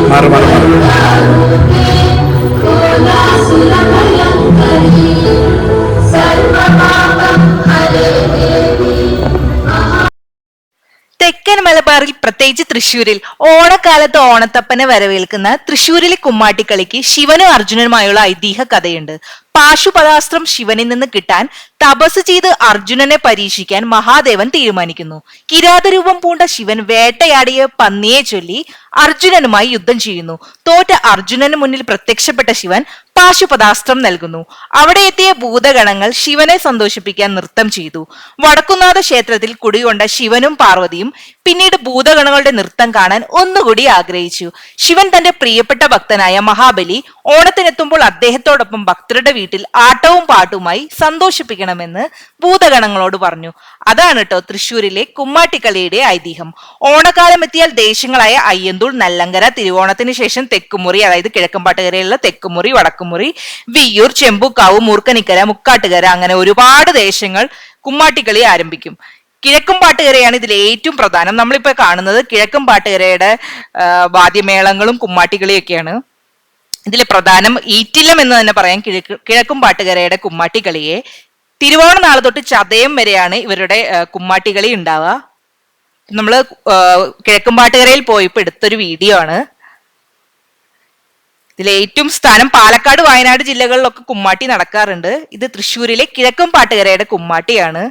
മാറി മാറി മാറി തെക്കൻ മലബാറിൽ പ്രത്യേകിച്ച് തൃശ്ശൂരിൽ ഓണക്കാലത്ത് ഓണത്തപ്പനെ വരവേൽക്കുന്ന തൃശ്ശൂരിലെ കുമ്മാട്ടിക്കളിക്ക് ശിവനും അർജുനനുമായുള്ള ഐതിഹ്യ കഥയുണ്ട്. പാശുപതാസ്ത്രം ശിവനിൽ നിന്ന് കിട്ടാൻ തപസ് ചെയ്ത് അർജുനനെ പരീക്ഷിക്കാൻ മഹാദേവൻ തീരുമാനിക്കുന്നു. കിരാതരൂപം പൂണ്ട ശിവൻ വേട്ടയാടിയ പന്നിയെ ചൊല്ലി അർജുനനുമായി യുദ്ധം ചെയ്യുന്നു. തോറ്റ അർജുനന് മുന്നിൽ പ്രത്യക്ഷപ്പെട്ട ശിവൻ പാശുപതാസ്ത്രം നൽകുന്നു. അവിടെ എത്തിയ ഭൂതഗണങ്ങൾ ശിവനെ സന്തോഷിപ്പിക്കാൻ നൃത്തം ചെയ്തു. വടക്കുന്നാഥ ക്ഷേത്രത്തിൽ കുടികൊണ്ട ശിവനും പാർവതിയും പിന്നീട് ഭൂതഗണങ്ങളുടെ നൃത്തം കാണാൻ ഒന്നുകൂടി ആഗ്രഹിച്ചു. ശിവൻ തന്റെ പ്രിയപ്പെട്ട ഭക്തനായ മഹാബലി ഓണത്തിനെത്തുമ്പോൾ അദ്ദേഹത്തോടൊപ്പം ഭക്തരുടെ വീട്ടിൽ ആട്ടവും പാട്ടുമായി സന്തോഷിപ്പിക്കണമെന്ന് ഭൂതഗണങ്ങളോട് പറഞ്ഞു. അതാണ് കേട്ടോ തൃശ്ശൂരിലെ കുമ്മാട്ടിക്കളിയുടെ ഐതിഹ്യം. ഓണക്കാലം എത്തിയാൽ ദേശങ്ങളായ അയ്യന്തൂർ, നല്ലങ്കര, തിരുവോണത്തിന് ശേഷം തെക്കുമുറി, അതായത് കിഴക്കമ്പാട്ടുകരയിലുള്ള തെക്കുമുറി, വടക്കുമുറി, വിയ്യൂർ, ചെമ്പൂക്കാവ്, മൂർക്കനിക്കര, മുക്കാട്ടുകര, അങ്ങനെ ഒരുപാട് ദേശങ്ങൾ കുമ്മാട്ടിക്കളി ആരംഭിക്കും. കിഴക്കമ്പാട്ടുകരയാണ് ഇതിൽ ഏറ്റവും പ്രധാനം. നമ്മളിപ്പോ കാണുന്നത് കിഴക്കമ്പാട്ടുകരയുടെ വാദ്യമേളങ്ങളും കുമ്മാട്ടിക്കളിയൊക്കെയാണ്. ഇതിലെ പ്രധാനം ഈറ്റില്ലം എന്ന് തന്നെ പറയാം കിഴക്കമ്പാട്ടുകരയുടെ കുമ്മാട്ടിക്കളിയെ. തിരുവോണ നാളെ തൊട്ട് ചതയം വരെയാണ് ഇവരുടെ കുമ്മാട്ടിക്കളി ഉണ്ടാവുക. നമ്മള് കിഴക്കമ്പാട്ടുകരയിൽ പോയപ്പോ എടുത്തൊരു വീഡിയോ ആണ്. ഇതിലെ ഏറ്റവും സ്ഥാനം പാലക്കാട്, വയനാട് ജില്ലകളിലൊക്കെ കുമ്മാട്ടി നടക്കാറുണ്ട്. ഇത് തൃശ്ശൂരിലെ കിഴക്കമ്പാട്ടുകരയുടെ കുമ്മാട്ടിയാണ്.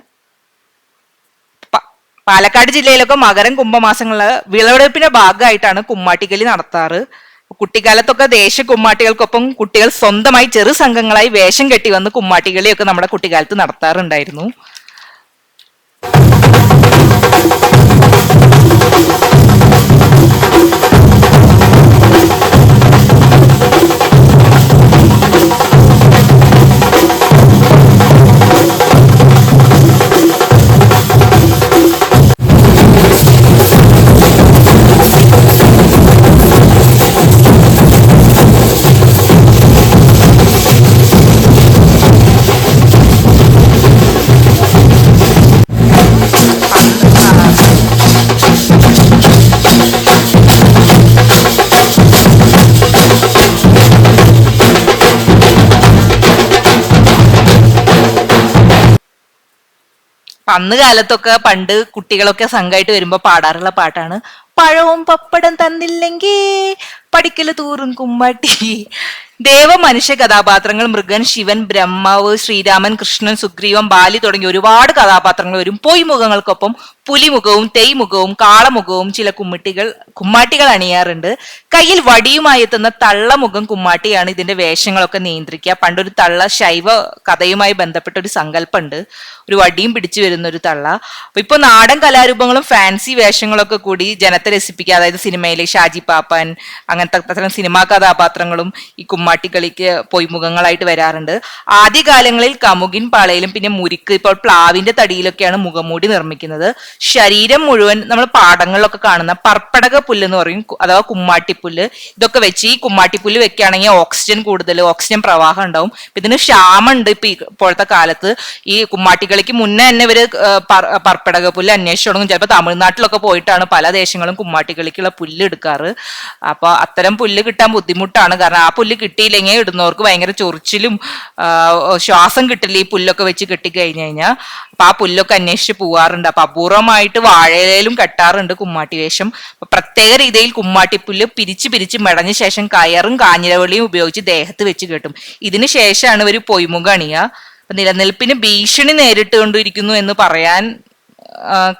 പാലക്കാട് ജില്ലയിലൊക്കെ മകരം, കുംഭമാസങ്ങളില് വിളവെടുപ്പിന്റെ ഭാഗമായിട്ടാണ് കുമ്മാട്ടിക്കളി നടത്താറ്. കുട്ടിക്കാലത്തൊക്കെ ദേശ കുമ്മാട്ടികൾക്കൊപ്പം കുട്ടികൾ സ്വന്തമായി ചെറു സംഘങ്ങളായി വേഷം കെട്ടി വന്ന് കുമ്മാട്ടികളിയൊക്കെ നമ്മുടെ കുട്ടിക്കാലത്ത് നടത്താറുണ്ടായിരുന്നു. അന്ന് കാലത്തൊക്കെ പണ്ട് കുട്ടികളൊക്കെ സംഘമായിട്ട് വരുമ്പോ പാടാറുള്ള പാട്ടാണ് പഴവും പപ്പടം തന്നില്ലെങ്കിൽ പഠിക്കല് തൂറും കുമ്മാട്ടി. ദേവ മനുഷ്യ കഥാപാത്രങ്ങൾ മൃഗൻ, ശിവൻ, ബ്രഹ്മാവ്, ശ്രീരാമൻ, കൃഷ്ണൻ, സുഗ്രീവൻ, ബാലി തുടങ്ങിയ ഒരുപാട് കഥാപാത്രങ്ങൾ വരും. പൊയ്മുഖങ്ങൾക്കൊപ്പം പുലിമുഖവും തെയ്മുഖവും കാളമുഖവും ചില കുമ്മാട്ടികൾ അണിയാറുണ്ട്. കയ്യിൽ വടിയുമായി എത്തുന്ന തള്ളമുഖം കുമ്മാട്ടിയാണ് ഇതിന്റെ വേഷങ്ങളൊക്കെ നിയന്ത്രിക്കുക. പണ്ടൊരു തള്ള ശൈവ കഥയുമായി ബന്ധപ്പെട്ട ഒരു സങ്കല്പമുണ്ട്, ഒരു വടിയും പിടിച്ചു വരുന്ന ഒരു തള്ള. അപ്പൊ ഇപ്പൊ നാടൻ കലാരൂപങ്ങളും ഫാൻസി വേഷങ്ങളൊക്കെ കൂടി ജനത്തെ രസിപ്പിക്കുക. അതായത് സിനിമയിലെ ഷാജി പാപ്പൻ അങ്ങനത്തെ അത്തരം സിനിമാ കഥാപാത്രങ്ങളും ഈ കുമ്മാട്ടിക്കളിക്ക് പൊയ്മുഖങ്ങളായിട്ട് വരാറുണ്ട്. ആദ്യകാലങ്ങളിൽ കമുകിൻ പാളയിലും പിന്നെ മുരിക്ക്, ഇപ്പോൾ പ്ലാവിന്റെ തടിയിലൊക്കെയാണ് മുഖംമൂടി നിർമ്മിക്കുന്നത്. ശരീരം മുഴുവൻ നമ്മൾ പാടങ്ങളിലൊക്കെ കാണുന്ന പർപ്പടക പുല്ല് എന്ന് പറയും, അഥവാ കുമ്മാട്ടിപ്പുല്ല്. ഇതൊക്കെ വെച്ച് ഈ കുമ്മാട്ടിപ്പുല്ല് വെക്കുകയാണെങ്കിൽ ഓക്സിജൻ പ്രവാഹം ഉണ്ടാവും. ഇതിന് ക്ഷാമുണ്ട് ഇപ്പോഴത്തെ കാലത്ത്. ഈ കുമ്മാട്ടിക്കളിക്ക് മുന്നേ തന്നെ ഇവര് പർപ്പടക പുല്ല് അന്വേഷിച്ചു തുടങ്ങും. ചിലപ്പോൾ തമിഴ്നാട്ടിലൊക്കെ പോയിട്ടാണ് പല ദേശങ്ങളും കുമ്മാട്ടിക്കളിക്കുള്ള പുല്ല് എടുക്കാറ്. അപ്പൊ അത്തരം പുല്ല് കിട്ടാൻ ബുദ്ധിമുട്ടാണ്. കാരണം ആ പുല്ല് കിട്ടിയില്ലെങ്കിൽ ഇടുന്നവർക്ക് ഭയങ്കര ചൊറിച്ചിലും ശ്വാസം കിട്ടില്ല ഈ പുല്ലൊക്കെ വെച്ച് കെട്ടിക്കഴിഞ്ഞു കഴിഞ്ഞാൽ. അപ്പൊ ആ പുല്ലൊക്കെ അന്വേഷിച്ച് പോവാറുണ്ട്. അപ്പൊ അപൂർവമായിട്ട് വാഴയിലും കെട്ടാറുണ്ട് കുമ്മാട്ടി വേഷം. പ്രത്യേക രീതിയിൽ കുമ്മാട്ടിപ്പുല്ല് പിരിച്ച് മെടഞ്ഞ ശേഷം കയറും കാഞ്ഞിരവള്ളിയും ഉപയോഗിച്ച് ദേഹത്ത് വെച്ച് കെട്ടും. ഇതിന് ശേഷമാണ് ഇവർ പൊയ്മുഖം അണിയുക. നിലനിൽപ്പിന് ഭീഷണി നേരിട്ടുകൊണ്ടിരിക്കുന്നു എന്ന് പറയാൻ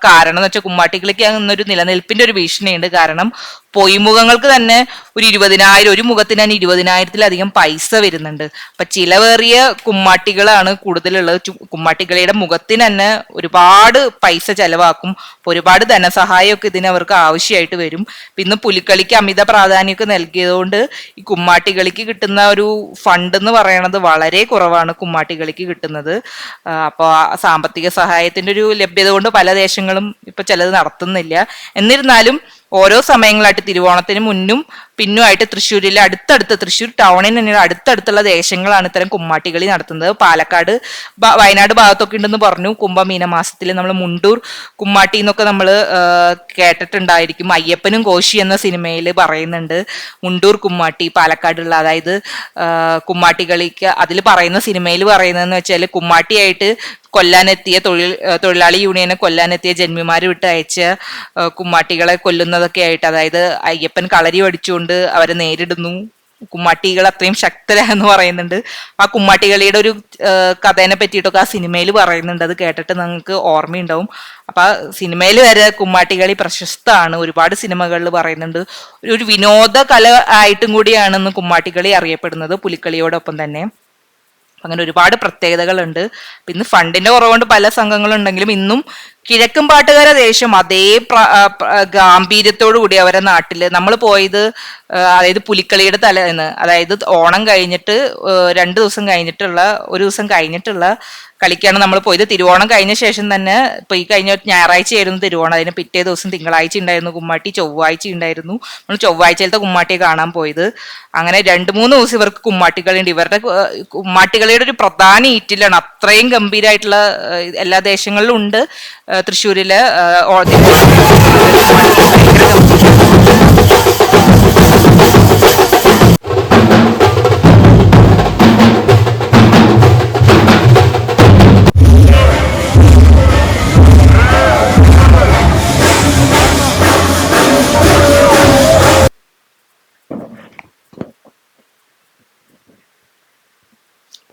കാരണം എന്ന് വെച്ചാൽ കുമ്മാട്ടിക്കളിക്ക് അങ്ങനൊരു നിലനിൽപ്പിന്റെ ഒരു ഭീഷണിയുണ്ട്. കാരണം പൊയ്മുഖങ്ങൾക്ക് തന്നെ ഒരു 20,000, ഒരു മുഖത്തിന് തന്നെ 20,000-ത്തിലധികം പൈസ വരുന്നുണ്ട്. അപ്പൊ ചിലവേറിയ കുമ്മാട്ടികളാണ് കൂടുതലുള്ളത്. കുമ്മാട്ടികളിയുടെ മുഖത്തിന് തന്നെ ഒരുപാട് പൈസ ചെലവാക്കും. ഒരുപാട് ധനസഹായമൊക്കെ ഇതിന് അവർക്ക് ആവശ്യമായിട്ട് വരും. ഇന്ന് പുലിക്കളിക്ക് അമിത പ്രാധാന്യമൊക്കെ നൽകിയതുകൊണ്ട് ഈ കുമ്മാട്ടികളിക്ക് കിട്ടുന്ന ഒരു ഫണ്ട് എന്ന് പറയണത് വളരെ കുറവാണ് കുമ്മാട്ടികളിക്ക് കിട്ടുന്നത്. അപ്പോൾ സാമ്പത്തിക സഹായത്തിന്റെ ഒരു ലഭ്യത കൊണ്ട് പല ദേശങ്ങളും ഇപ്പൊ ചിലത് നടത്തുന്നില്ല. എന്നിരുന്നാലും ഓരോ സമയങ്ങളായിട്ട് തിരുവോണത്തിന് മുന്നും പിന്നുമായിട്ട് തൃശ്ശൂരിലെ അടുത്തടുത്ത തൃശ്ശൂർ ടൗണിന് തന്നെ അടുത്തടുത്തുള്ള ദേശങ്ങളാണ് ഇത്തരം കുമ്മാട്ടികളി നടത്തുന്നത്. പാലക്കാട് വയനാട് ഭാഗത്തൊക്കെ ഉണ്ടെന്ന് പറഞ്ഞു. കുംഭമീന മാസത്തിൽ നമ്മൾ മുണ്ടൂർ കുമ്മാട്ടി എന്നൊക്കെ നമ്മൾ കേട്ടിട്ടുണ്ടായിരിക്കും. അയ്യപ്പനും കോശി എന്ന സിനിമയിൽ പറയുന്നുണ്ട് മുണ്ടൂർ കുമ്മാട്ടി പാലക്കാടുള്ള, അതായത് കുമ്മാട്ടികളിക്ക് അതിൽ പറയുന്ന സിനിമയിൽ പറയുന്നതെന്ന് വെച്ചാൽ കുമ്മാട്ടിയായിട്ട് കൊല്ലാനെത്തിയ തൊഴിലാളി യൂണിയനെ കൊല്ലാനെത്തിയ ജന്മിമാര് വിട്ട് അയച്ച കുമ്മാട്ടികളെ കൊല്ലുന്നതൊക്കെ ആയിട്ട്, അതായത് അയ്യപ്പൻ കളരി പഠിച്ചുകൊണ്ട് അവരെ നേരിടുന്നു. കുമ്മാട്ടികൾ അത്രയും ശക്തരാന്ന് പറയുന്നുണ്ട്. ആ കുമ്മാട്ടികളിയുടെ ഒരു കഥേനെ പറ്റിയിട്ടൊക്കെ ആ സിനിമയിൽ പറയുന്നുണ്ട്. അത് കേട്ടിട്ട് നിങ്ങൾക്ക് ഓർമ്മയുണ്ടാവും. അപ്പൊ ആ സിനിമയിൽ വരെ കുമ്മാട്ടികളി പ്രശസ്തമാണ്, ഒരുപാട് സിനിമകളിൽ പറയുന്നുണ്ട്. ഒരു വിനോദ കല ആയിട്ടും കൂടിയാണെന്ന് കുമ്മാട്ടികളി അറിയപ്പെടുന്നത് പുലിക്കളിയോടൊപ്പം തന്നെ. അങ്ങനെ ഒരുപാട് പ്രത്യേകതകളുണ്ട്. ഇന്ന് ഫണ്ടിന്റെ കുറവുകൊണ്ട് പല സംഘങ്ങളുണ്ടെങ്കിലും ഇന്നും കിഴക്കൻ പാട്ടുകാര ദേശം അതേ ഗാംഭീര്യത്തോടു കൂടി അവരെ നാട്ടില് നമ്മൾ പോയത്, അതായത് പുലിക്കളിയുടെ തലേന്ന്, അതായത് ഓണം കഴിഞ്ഞിട്ട് 2 ദിവസം കഴിഞ്ഞിട്ടുള്ള, ഒരു ദിവസം കഴിഞ്ഞിട്ടുള്ള കളിക്കാണ് നമ്മൾ പോയത്. തിരുവോണം കഴിഞ്ഞ ശേഷം തന്നെ, ഇപ്പൊ ഈ കഴിഞ്ഞ ഞായറാഴ്ച ആയിരുന്നു തിരുവോണം, അതിന് പിറ്റേ ദിവസം തിങ്കളാഴ്ച ഉണ്ടായിരുന്നു കുമ്മാട്ടി, ചൊവ്വാഴ്ച ഉണ്ടായിരുന്നു. നമ്മൾ ചൊവ്വാഴ്ചയിലത്തെ കുമ്മാട്ടിയെ കാണാൻ പോയത്. അങ്ങനെ 2-3 ദിവസം ഇവർക്ക് കുമ്മാട്ടിക്കളിയുണ്ട്. ഇവരുടെ കുമ്മാട്ടിക്കളിയുടെ ഒരു പ്രധാന ഈറ്റിലാണ്. അത്രയും ഗംഭീരമായിട്ടുള്ള എല്ലാ ദേശങ്ങളിലും ഉണ്ട്. തൃശ്ശൂരില്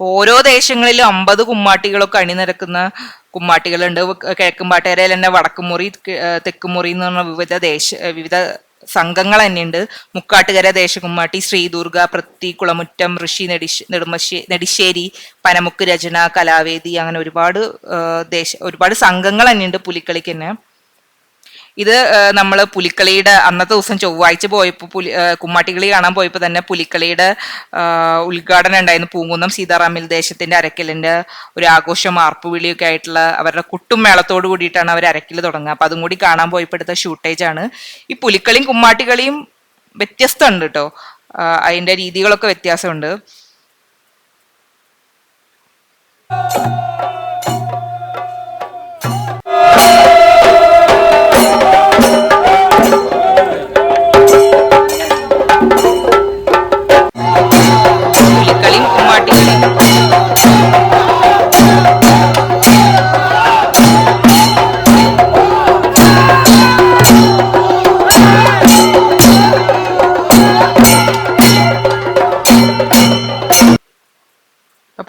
ഓരോ ദേശങ്ങളിലും 50 കുമ്മാട്ടികളൊക്കെ അണിനിരക്കുന്ന കുമ്മാട്ടികളുണ്ട്. കിഴക്കുംപാട്ടുകരയിൽ തന്നെ വടക്കുമുറി, തെക്കുമുറി എന്ന് പറഞ്ഞ വിവിധ സംഘങ്ങൾ തന്നെയുണ്ട്. മുക്കാട്ടുകര ദേശകുമ്മാട്ടി, ശ്രീദുർഗ, പ്രത്തി, കുളമുറ്റം, ഋഷി, നെടിശ്ശേരി, പനമുക്ക് രചന, കലാവേദി, അങ്ങനെ ഒരുപാട് സംഘങ്ങൾ തന്നെയുണ്ട് പുലിക്കളിക്ക് തന്നെ. ഇത് നമ്മൾ പുലിക്കളിയുടെ അന്നത്തെ ദിവസം ചൊവ്വാഴ്ച പോയപ്പോൾ കുമ്മാട്ടിക്കളി കാണാൻ പോയപ്പോൾ തന്നെ പുലിക്കളിയുടെ ഉദ്ഘാടനം ഉണ്ടായിരുന്നു. പൂങ്കുന്നം സീതാറാമിൽ ദേശത്തിന്റെ അരക്കലിന്റെ ഒരു ആഘോഷം, ആർപ്പുവിളിയൊക്കെ ആയിട്ടുള്ള അവരുടെ കുട്ടും മേളത്തോട് കൂടിയിട്ടാണ് അവർ അരക്കിൽ തുടങ്ങുക. അപ്പൊ അതും കൂടി കാണാൻ പോയപ്പോൾ എടുത്ത ഷൂട്ടേജ് ആണ്. ഈ പുലിക്കളിയും കുമ്മാട്ടിക്കളിയും വ്യത്യസ്തമുണ്ട് കേട്ടോ, അതിന്റെ രീതികളൊക്കെ വ്യത്യാസമുണ്ട്.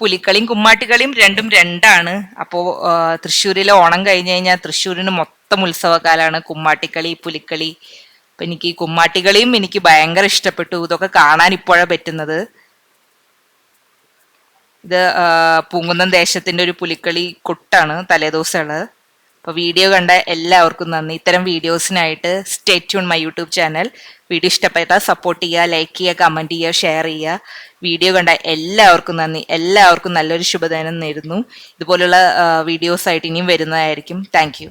പുലിക്കളിയും കുമ്മാട്ടിക്കളിയും രണ്ടും രണ്ടാണ്. അപ്പോ തൃശ്ശൂരിലെ ഓണം കഴിഞ്ഞു കഴിഞ്ഞാൽ തൃശ്ശൂരിന് മൊത്തം ഉത്സവകാലാണ് കുമ്മാട്ടിക്കളി, പുലിക്കളി. അപ്പൊ എനിക്ക് ഈ കുമ്മാട്ടിക്കളിയും എനിക്ക് ഭയങ്കര ഇഷ്ടപ്പെട്ടു. ഇതൊക്കെ കാണാൻ ഇപ്പോഴാണ് പറ്റുന്നത്. ഇത് പൂങ്കുന്നം ദേശത്തിന്റെ ഒരു പുലിക്കളി കൊട്ടാണ് തലേദിവസമുള്ളത്. അപ്പോൾ വീഡിയോ കണ്ട എല്ലാവർക്കും നന്ദി. ഇത്തരം വീഡിയോസിനായിട്ട് stay tune my YouTube channel. Video ഇഷ്ടപ്പെട്ടാൽ സപ്പോർട്ട് ചെയ്യുക, ലൈക്ക് ചെയ്യുക, കമൻറ്റ് ചെയ്യുക, ഷെയർ ചെയ്യുക. വീഡിയോ കണ്ട എല്ലാവർക്കും നന്ദി. എല്ലാവർക്കും നല്ലൊരു ശുഭദിനം നേരുന്നു. ഇതുപോലുള്ള വീഡിയോസായിട്ട് ഇനിയും വരുന്നതായിരിക്കും. Thank you.